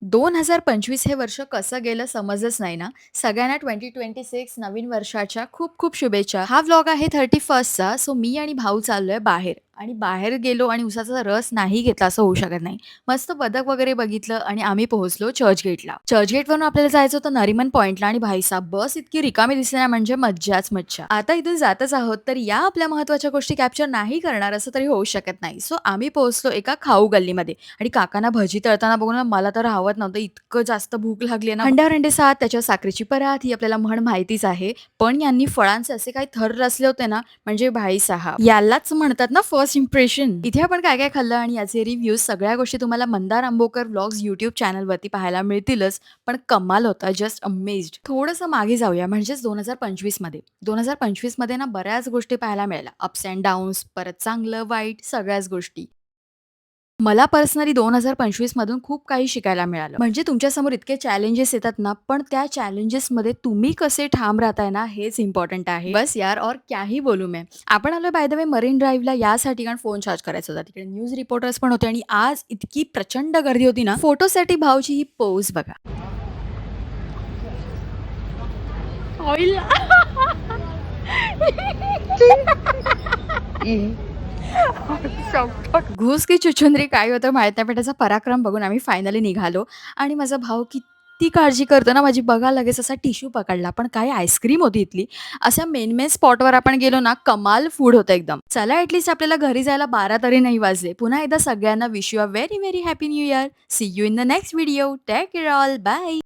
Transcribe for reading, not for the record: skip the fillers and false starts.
2025 हे वर्ष कसं गेलं समजलंच नाही ना. सगळ्यांना 2026 नवीन वर्षाच्या खूप खूप शुभेच्छा. हा व्लॉग आहे 31st चा. सो मी आणि भाऊ चाललोय बाहेर आणि बाहेर गेलो आणि उसाचा रस नाही घेतला असं होऊ शकत नाही. मस्त बदक वगैरे बघितलं आणि आम्ही पोहोचलो चर्चगेटला. चर्चगेटवरून आपल्याला जायचं होतं नरिमन पॉइंटला आणि भाईसाहब बस इतकी रिकामी दिसली ना म्हणजे मज्जाच मज्जा. आता इथून जातच आहोत तर या आपल्या महत्त्वाच्या गोष्टी कॅप्चर नाही करणार असं तरी होऊ शकत नाही. सो आम्ही पोहोचलो एका खाऊ गल्लीमध्ये आणि काकांना भजी तळताना बघून ना मला तर राहवत नव्हतं. इतकं जास्त भूक लागली आहे ना. हंड्यावर हंडे साथ, त्याच्यावर साखरेची परात ही आपल्याला म्हण माहितीच आहे. पण यांनी फळांचे असे काही थर रचले होते ना, म्हणजे भाईसाहब यालाच म्हणतात ना फर्स्ट इम्प्रेशन. इथे आपण काय काय खाल्लं आणि याचे रिव्ह्यूज सगळ्या गोष्टी तुम्हाला मंदार अंबोकर व्लॉग्स YouTube चॅनलवरती पाहायला मिळतीलच. पण कमाल होता, जस्ट अमेज्ड. थोडंसं मागे जाऊया म्हणजेच 2025 मध्ये. 2025 मध्ये ना बऱ्याच गोष्टी पाहायला मिळाल्या. अप्स अँड डाउन्स, परत चांगलं, वाईट सगळ्याच गोष्टी. मला पर्सनली 2025 मधून खूप काही शिकायला मिळालं. म्हणजे तुमच्यासमोर इतके चॅलेंजेस येतात ना, पण त्या चॅलेंजेसमध्ये तुम्ही कसे ठाम राहताय ना, हेच इम्पॉर्टंट आहे. बस यार और क्या ही बोलू मैं. आपण आलोय बाय द वे मरीन ड्राईव्हला यासाठी कारण फोन चार्ज करायचा होता. तिकडे न्यूज रिपोर्टर्स पण होते आणि आज इतकी प्रचंड गर्दी होती ना, फोटोसाठी भाऊची ही पोज बघा. ऑइल घूस की चुचुंदरी काय होतं माहीत नाही, पण त्याचा पराक्रम बघून आम्ही फायनली निघालो आणि माझा भाऊ किती काळजी करतो ना माझी, बघा लगेच असा टिश्यू पकडला. पण काय आईस्क्रीम होती इथली. अशा मेन स्पॉटवर आपण गेलो ना, कमाल फूड होतं एकदम. चला ॲटलीस्ट आपल्याला घरी जायला 12 तरी नाही वाजले. पुन्हा एकदा सगळ्यांना wish you a very, very happy new year. See you in the next video. Take care all. Bye.